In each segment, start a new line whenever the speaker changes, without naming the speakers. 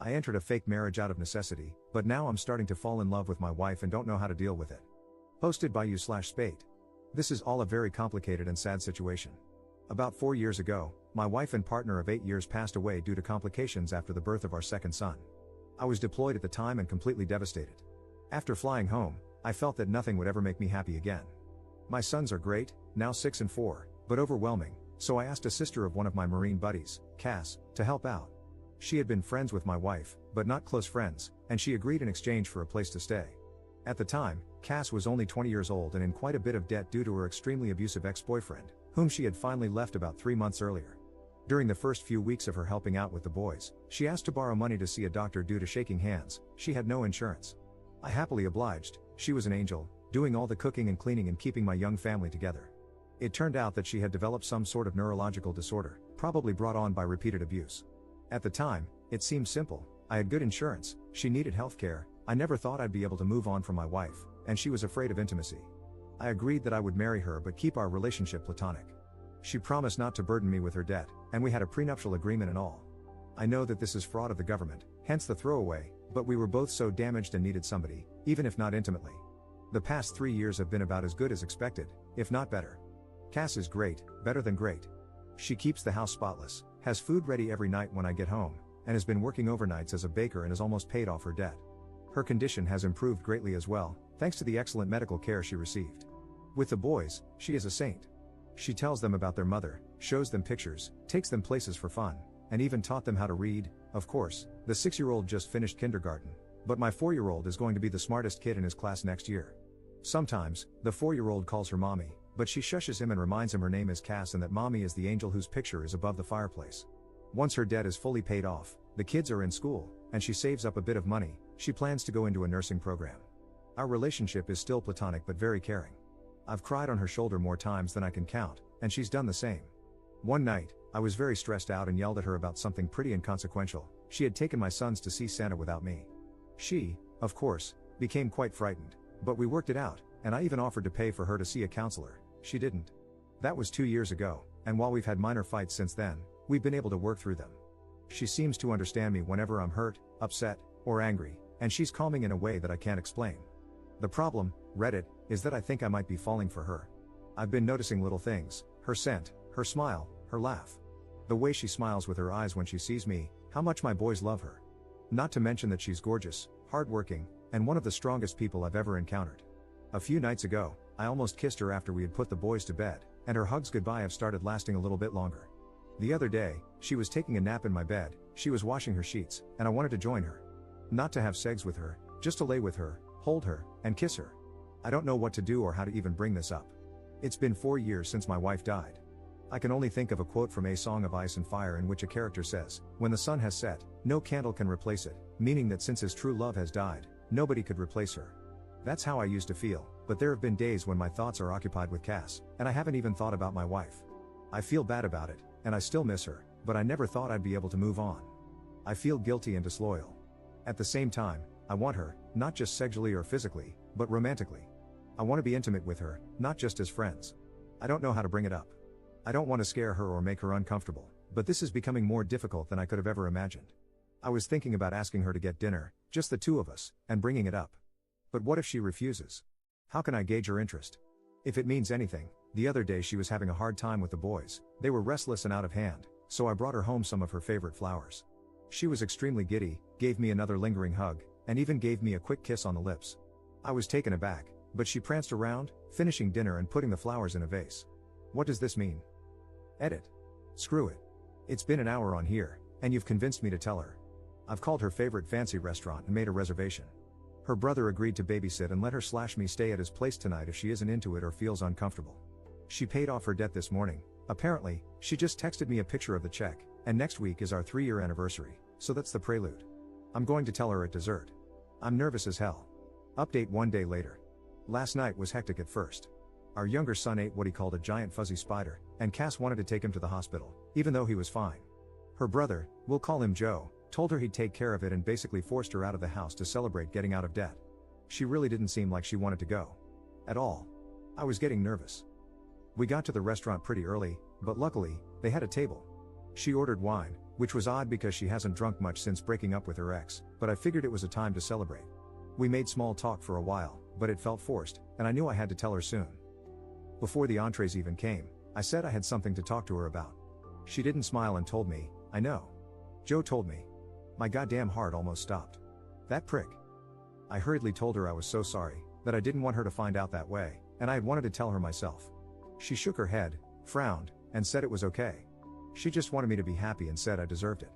I entered a fake marriage out of necessity, but now I'm starting to fall in love with my wife and don't know how to deal with it. Posted by you/Spate. This is all a very complicated and sad situation. About 4 years ago, my wife and partner of 8 years passed away due to complications after the birth of our second son. I was deployed at the time and completely devastated. After flying home, I felt that nothing would ever make me happy again. My sons are great, now 6 and 4, but overwhelming, so I asked a sister of one of my Marine buddies, Cass, to help out. She had been friends with my wife, but not close friends, and she agreed in exchange for a place to stay. At the time, Cass was only 20 years old and in quite a bit of debt due to her extremely abusive ex-boyfriend, whom she had finally left about 3 months earlier. During the first few weeks of her helping out with the boys, she asked to borrow money to see a doctor due to shaking hands. She had no insurance. I happily obliged. She was an angel, doing all the cooking and cleaning and keeping my young family together. It turned out that she had developed some sort of neurological disorder, probably brought on by repeated abuse. At the time, it seemed simple. I had good insurance, she needed healthcare, I never thought I'd be able to move on from my wife, and she was afraid of intimacy. I agreed that I would marry her but keep our relationship platonic. She promised not to burden me with her debt, and we had a prenuptial agreement and all. I know that this is fraud of the government, hence the throwaway, but we were both so damaged and needed somebody, even if not intimately. The past 3 years have been about as good as expected, if not better. Cass is great, better than great. She keeps the house spotless, has food ready every night when I get home, and has been working overnights as a baker and has almost paid off her debt. Her condition has improved greatly as well, thanks to the excellent medical care she received. With the boys, she is a saint. She tells them about their mother, shows them pictures, takes them places for fun, and even taught them how to read. Of course, the 6-year-old just finished kindergarten, but my 4-year-old is going to be the smartest kid in his class next year. Sometimes, the 4-year-old calls her mommy, but she shushes him and reminds him her name is Cass and that mommy is the angel whose picture is above the fireplace. Once her debt is fully paid off, the kids are in school, and she saves up a bit of money. She plans to go into a nursing program. Our relationship is still platonic but very caring. I've cried on her shoulder more times than I can count, and she's done the same. One night, I was very stressed out and yelled at her about something pretty inconsequential. She had taken my sons to see Santa without me. She, of course, became quite frightened, but we worked it out, and I even offered to pay for her to see a counselor. She didn't. That was 2 years ago, and while we've had minor fights since then, we've been able to work through them. She seems to understand me whenever I'm hurt, upset, or angry, and she's calming in a way that I can't explain. The problem, Reddit, is that I think I might be falling for her. I've been noticing little things, her scent, her smile, her laugh. The way she smiles with her eyes when she sees me, how much my boys love her. Not to mention that she's gorgeous, hardworking, and one of the strongest people I've ever encountered. A few nights ago, I almost kissed her after we had put the boys to bed, and her hugs goodbye have started lasting a little bit longer. The other day, she was taking a nap in my bed, she was washing her sheets, and I wanted to join her. Not to have sex with her, just to lay with her, hold her, and kiss her. I don't know what to do or how to even bring this up. It's been 4 years since my wife died. I can only think of a quote from A Song of Ice and Fire in which a character says, "When the sun has set, no candle can replace it," meaning that since his true love has died, nobody could replace her. That's how I used to feel, but there have been days when my thoughts are occupied with Cass, and I haven't even thought about my wife. I feel bad about it, and I still miss her, but I never thought I'd be able to move on. I feel guilty and disloyal. At the same time, I want her, not just sexually or physically, but romantically. I want to be intimate with her, not just as friends. I don't know how to bring it up. I don't want to scare her or make her uncomfortable, but this is becoming more difficult than I could have ever imagined. I was thinking about asking her to get dinner, just the two of us, and bringing it up. But what if she refuses? How can I gauge her interest? If it means anything, the other day she was having a hard time with the boys, they were restless and out of hand, so I brought her home some of her favorite flowers. She was extremely giddy, gave me another lingering hug, and even gave me a quick kiss on the lips. I was taken aback, but she pranced around, finishing dinner and putting the flowers in a vase. What does this mean? Edit. Screw it. It's been an hour on here, and you've convinced me to tell her. I've called her favorite fancy restaurant and made a reservation. Her brother agreed to babysit and let her/me stay at his place tonight if she isn't into it or feels uncomfortable. She paid off her debt this morning. Apparently, she just texted me a picture of the check, and next week is our 3-year anniversary, so that's the prelude. I'm going to tell her at dessert. I'm nervous as hell. Update 1 day later. Last night was hectic at first. Our younger son ate what he called a giant fuzzy spider, and Cass wanted to take him to the hospital, even though he was fine. Her brother, we'll call him Joe, told her he'd take care of it and basically forced her out of the house to celebrate getting out of debt. She really didn't seem like she wanted to go. At all. I was getting nervous. We got to the restaurant pretty early, but luckily, they had a table. She ordered wine, which was odd because she hasn't drunk much since breaking up with her ex, but I figured it was a time to celebrate. We made small talk for a while, but it felt forced, and I knew I had to tell her soon. Before the entrees even came, I said I had something to talk to her about. She didn't smile and told me, "I know." Joe told me. My goddamn heart almost stopped. That prick. I hurriedly told her I was so sorry, that I didn't want her to find out that way, and I had wanted to tell her myself. She shook her head, frowned, and said it was okay. She just wanted me to be happy and said I deserved it.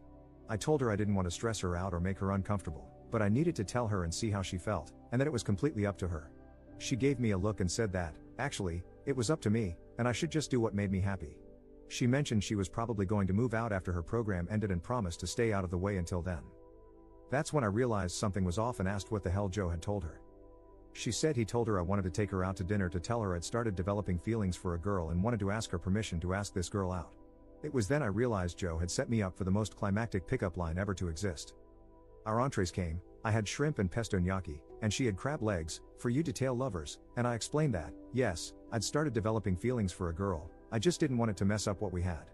I told her I didn't want to stress her out or make her uncomfortable, but I needed to tell her and see how she felt, and that it was completely up to her. She gave me a look and said that, actually, it was up to me, and I should just do what made me happy. She mentioned she was probably going to move out after her program ended and promised to stay out of the way until then. That's when I realized something was off and asked what the hell Joe had told her. She said he told her I wanted to take her out to dinner to tell her I'd started developing feelings for a girl and wanted to ask her permission to ask this girl out. It was then I realized Joe had set me up for the most climactic pickup line ever to exist. Our entrees came, I had shrimp and pesto gnocchi, and she had crab legs, for you detail lovers, and I explained that, yes, I'd started developing feelings for a girl, I just didn't want it to mess up what we had.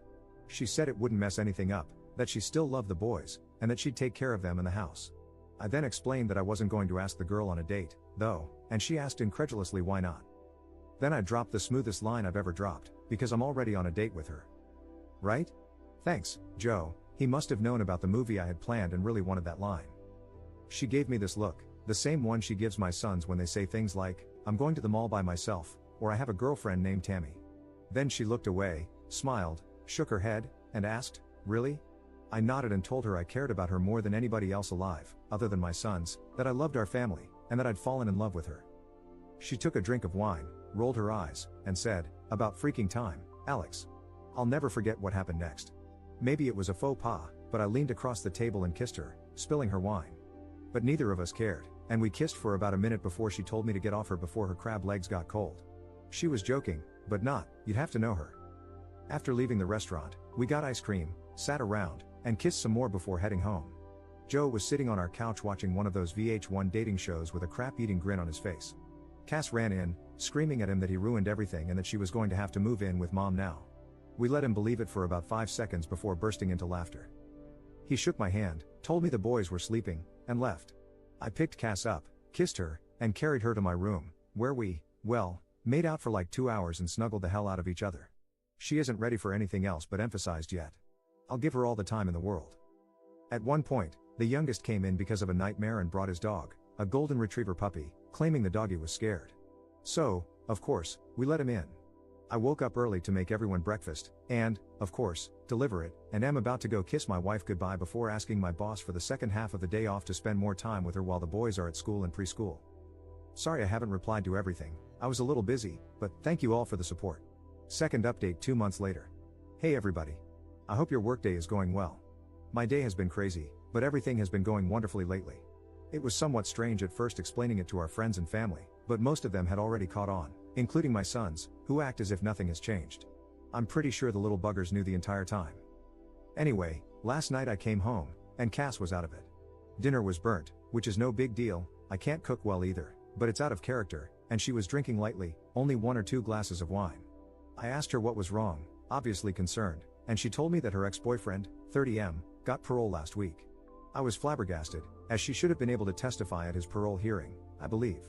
She said it wouldn't mess anything up, that she still loved the boys, and that she'd take care of them in the house. I then explained that I wasn't going to ask the girl on a date, though, and she asked incredulously why not. Then I dropped the smoothest line I've ever dropped, because I'm already on a date with her. Right? Thanks, Joe. He must have known about the movie I had planned and really wanted that line. She gave me this look, the same one she gives my sons when they say things like, "I'm going to the mall by myself," or "I have a girlfriend named Tammy." Then she looked away, smiled, shook her head, and asked, "Really?" I nodded and told her I cared about her more than anybody else alive, other than my sons, that I loved our family, and that I'd fallen in love with her. She took a drink of wine, rolled her eyes, and said, "About freaking time, Alex." I'll never forget what happened next. Maybe it was a faux pas, but I leaned across the table and kissed her, spilling her wine. But neither of us cared, and we kissed for about a minute before she told me to get off her before her crab legs got cold. She was joking, but not, you'd have to know her. After leaving the restaurant, we got ice cream, sat around, and kissed some more before heading home. Joe was sitting on our couch watching one of those VH1 dating shows with a crap-eating grin on his face. Cass ran in, screaming at him that he ruined everything and that she was going to have to move in with mom now. We let him believe it for about 5 seconds before bursting into laughter. He shook my hand, told me the boys were sleeping, and left. I picked Cass up, kissed her, and carried her to my room, where we, well, made out for like 2 hours and snuggled the hell out of each other. She isn't ready for anything else but emphasized yet. I'll give her all the time in the world. At one point, the youngest came in because of a nightmare and brought his dog, a golden retriever puppy, claiming the doggy was scared. So, of course, we let him in. I woke up early to make everyone breakfast, and, of course, deliver it, and am about to go kiss my wife goodbye before asking my boss for the second half of the day off to spend more time with her while the boys are at school and preschool. Sorry I haven't replied to everything, I was a little busy, but thank you all for the support. Second update 2 months later. Hey everybody. I hope your workday is going well. My day has been crazy, but everything has been going wonderfully lately. It was somewhat strange at first explaining it to our friends and family, but most of them had already caught on, including my sons, who act as if nothing has changed. I'm pretty sure the little buggers knew the entire time. Anyway, last night I came home, and Cass was out of it. Dinner was burnt, which is no big deal, I can't cook well either, but it's out of character, and she was drinking lightly, only 1 or 2 glasses of wine. I asked her what was wrong, obviously concerned, and she told me that her ex-boyfriend, 30M, got parole last week. I was flabbergasted, as she should have been able to testify at his parole hearing, I believe.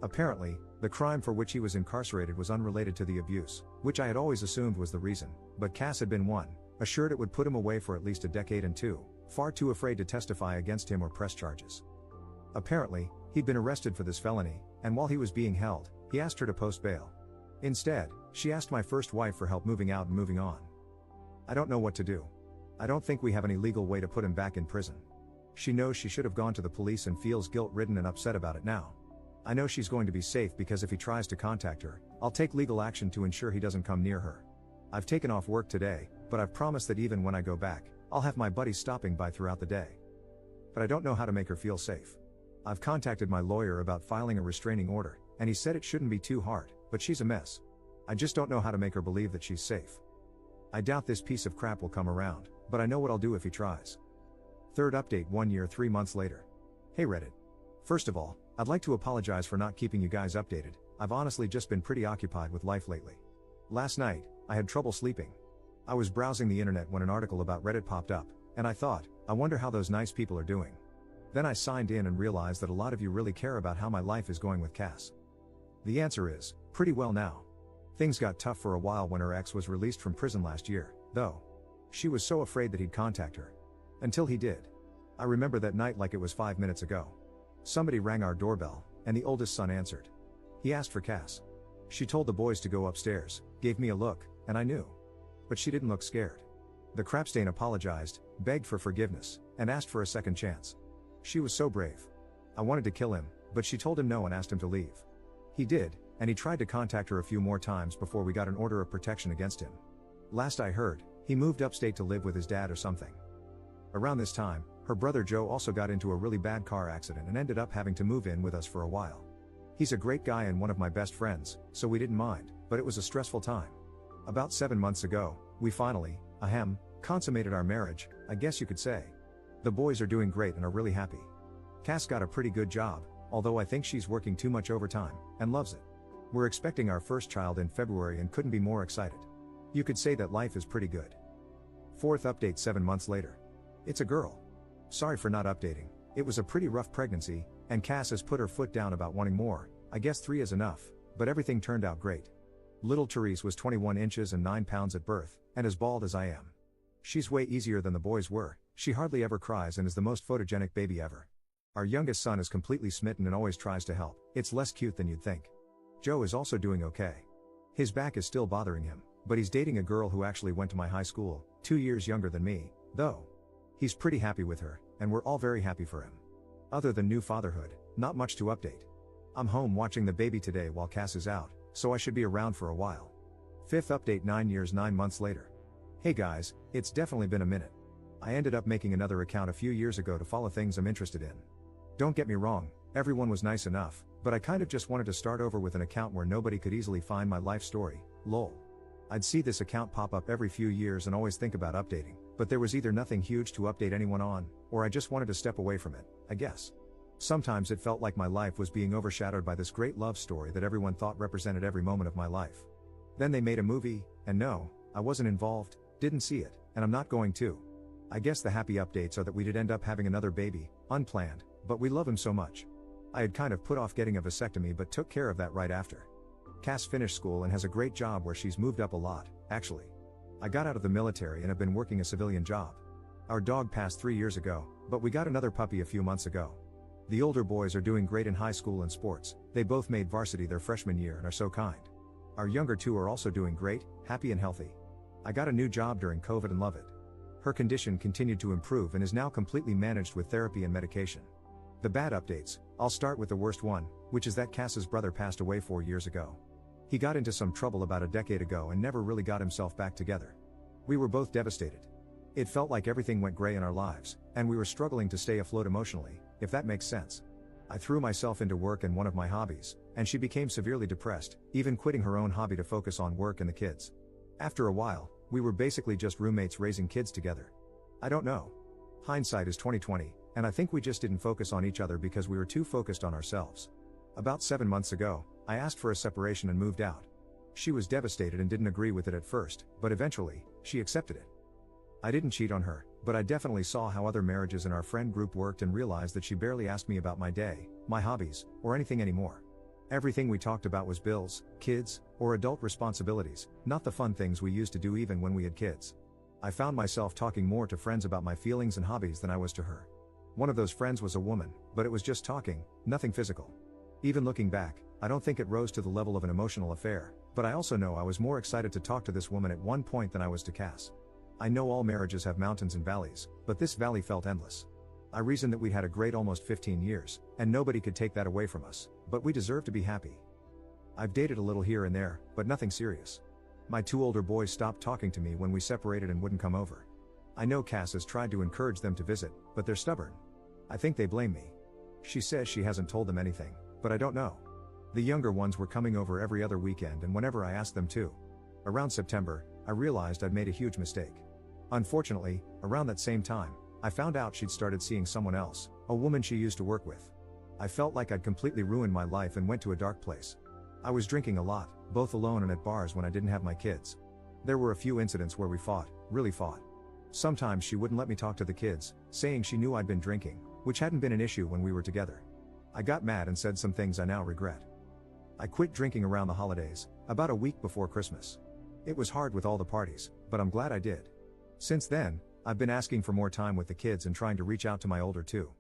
Apparently, the crime for which he was incarcerated was unrelated to the abuse, which I had always assumed was the reason, but Cass had been one, assured it would put him away for at least a decade, and 2, far too afraid to testify against him or press charges. Apparently, he'd been arrested for this felony, and while he was being held, he asked her to post bail. Instead, she asked my first wife for help moving out and moving on. I don't know what to do. I don't think we have any legal way to put him back in prison. She knows she should have gone to the police and feels guilt-ridden and upset about it now. I know she's going to be safe because if he tries to contact her, I'll take legal action to ensure he doesn't come near her. I've taken off work today, but I've promised that even when I go back, I'll have my buddies stopping by throughout the day. But I don't know how to make her feel safe. I've contacted my lawyer about filing a restraining order, and he said it shouldn't be too hard, but she's a mess. I just don't know how to make her believe that she's safe. I doubt this piece of crap will come around, but I know what I'll do if he tries. Third update 1 year 3 months later. Hey Reddit. First of all, I'd like to apologize for not keeping you guys updated. I've honestly just been pretty occupied with life lately. Last night, I had trouble sleeping. I was browsing the internet when an article about Reddit popped up, And I thought, I wonder how those nice people are doing. Then I signed in and realized that a lot of you really care about how my life is going with Cass. The answer is, pretty well now. Things got tough for a while when her ex was released from prison last year, though. She was so afraid that he'd contact her. Until he did. I remember that night like it was 5 minutes ago. Somebody rang our doorbell, and the oldest son answered. He asked for Cass. She told the boys to go upstairs, gave me a look, and I knew. But she didn't look scared. The crapstain apologized, begged for forgiveness, and asked for a second chance. She was so brave. I wanted to kill him, but she told him no and asked him to leave. He did, and he tried to contact her a few more times before we got an order of protection against him. Last I heard, he moved upstate to live with his dad or something. Around this time, her brother Joe also got into a really bad car accident and ended up having to move in with us for a while. He's a great guy and one of my best friends, so we didn't mind, but it was a stressful time. About 7 months ago, we finally, consummated our marriage, I guess you could say. The boys are doing great and are really happy. Cass got a pretty good job, although I think she's working too much overtime, and loves it. We're expecting our first child in February and couldn't be more excited. You could say that life is pretty good. Fourth update 7 months later. It's a girl. Sorry for not updating, it was a pretty rough pregnancy, and Cass has put her foot down about wanting more. I guess 3 is enough, but everything turned out great. Little Therese was 21 inches and 9 pounds at birth, and as bald as I am. She's way easier than the boys were, she hardly ever cries and is the most photogenic baby ever. Our youngest son is completely smitten and always tries to help, it's less cute than you'd think. Joe is also doing okay. His back is still bothering him, but he's dating a girl who actually went to my high school, 2 years younger than me, though. He's pretty happy with her, and we're all very happy for him. Other than new fatherhood, not much to update. I'm home watching the baby today while Cass is out, so I should be around for a while. Fifth update 9 years 9 months later. Hey guys, it's definitely been a minute. I ended up making another account a few years ago to follow things I'm interested in. Don't get me wrong, everyone was nice enough, but I kind of just wanted to start over with an account where nobody could easily find my life story, lol. I'd see this account pop up every few years and always think about updating, but there was either nothing huge to update anyone on, or I just wanted to step away from it, I guess. Sometimes it felt like my life was being overshadowed by this great love story that everyone thought represented every moment of my life. Then they made a movie, and no, I wasn't involved, didn't see it, and I'm not going to. I guess the happy updates are that we did end up having another baby, unplanned, but we love him so much. I had kind of put off getting a vasectomy but took care of that right after. Cass finished school and has a great job where she's moved up a lot, actually. I got out of the military and have been working a civilian job. Our dog passed 3 years ago, but we got another puppy a few months ago. The older boys are doing great in high school and sports, they both made varsity their freshman year and are so kind. Our younger two are also doing great, happy and healthy. I got a new job during COVID and love it. Her condition continued to improve and is now completely managed with therapy and medication. The bad updates, I'll start with the worst one, which is that Cass's brother passed away 4 years ago. He got into some trouble about a decade ago and never really got himself back together. We were both devastated. It felt like everything went gray in our lives, and we were struggling to stay afloat emotionally, if that makes sense. I threw myself into work and one of my hobbies, and she became severely depressed, even quitting her own hobby to focus on work and the kids. After a while, we were basically just roommates raising kids together. I don't know. Hindsight is 20/20, and I think we just didn't focus on each other because we were too focused on ourselves. About 7 months ago, I asked for a separation and moved out. She was devastated and didn't agree with it at first, but eventually, she accepted it. I didn't cheat on her, but I definitely saw how other marriages in our friend group worked and realized that she barely asked me about my day, my hobbies, or anything anymore. Everything we talked about was bills, kids, or adult responsibilities, not the fun things we used to do even when we had kids. I found myself talking more to friends about my feelings and hobbies than I was to her. One of those friends was a woman, but it was just talking, nothing physical. Even looking back, I don't think it rose to the level of an emotional affair, but I also know I was more excited to talk to this woman at one point than I was to Cass. I know all marriages have mountains and valleys, but this valley felt endless. I reasoned that we'd had a great almost 15 years, and nobody could take that away from us, but we deserve to be happy. I've dated a little here and there, but nothing serious. My 2 older boys stopped talking to me when we separated and wouldn't come over. I know Cass has tried to encourage them to visit, but they're stubborn. I think they blame me. She says she hasn't told them anything, but I don't know. The younger ones were coming over every other weekend and whenever I asked them to. Around September, I realized I'd made a huge mistake. Unfortunately, around that same time, I found out she'd started seeing someone else, a woman she used to work with. I felt like I'd completely ruined my life and went to a dark place. I was drinking a lot, both alone and at bars when I didn't have my kids. There were a few incidents where we fought, really fought. Sometimes she wouldn't let me talk to the kids, saying she knew I'd been drinking, which hadn't been an issue when we were together. I got mad and said some things I now regret. I quit drinking around the holidays, about a week before Christmas. It was hard with all the parties, but I'm glad I did. Since then, I've been asking for more time with the kids and trying to reach out to my older two.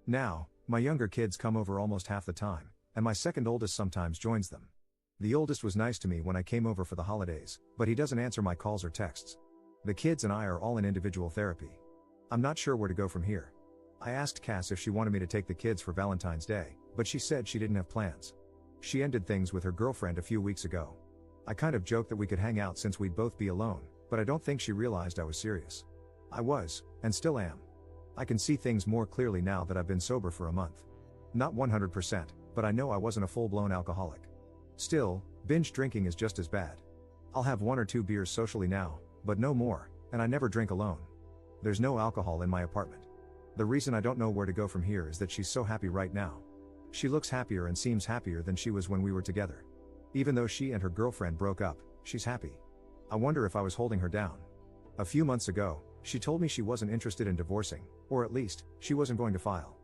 Now, my younger kids come over almost half the time, and my second oldest sometimes joins them. The oldest was nice to me when I came over for the holidays, but he doesn't answer my calls or texts. The kids and I are all in individual therapy. I'm not sure where to go from here. I asked Cass if she wanted me to take the kids for Valentine's Day, but she said she didn't have plans. She ended things with her girlfriend a few weeks ago. I kind of joked that we could hang out since we'd both be alone, but I don't think she realized I was serious. I was, and still am. I can see things more clearly now that I've been sober for a month. Not 100%, but I know I wasn't a full-blown alcoholic. Still, binge drinking is just as bad. I'll have 1 or 2 beers socially now, but no more, and I never drink alone. There's no alcohol in my apartment. The reason I don't know where to go from here is that she's so happy right now. She looks happier and seems happier than she was when we were together. Even though she and her girlfriend broke up, she's happy. I wonder if I was holding her down. A few months ago, she told me she wasn't interested in divorcing, or at least, she wasn't going to file.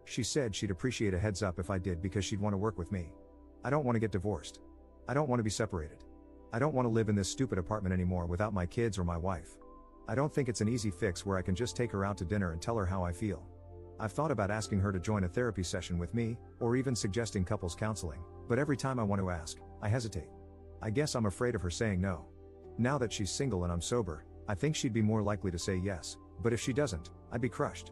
She said she'd appreciate a heads up if I did because she'd want to work with me. I don't want to get divorced. I don't want to be separated. I don't want to live in this stupid apartment anymore without my kids or my wife. I don't think it's an easy fix where I can just take her out to dinner and tell her how I feel. I've thought about asking her to join a therapy session with me, or even suggesting couples counseling, but every time I want to ask, I hesitate. I guess I'm afraid of her saying no. Now that she's single and I'm sober, I think she'd be more likely to say yes, but if she doesn't, I'd be crushed.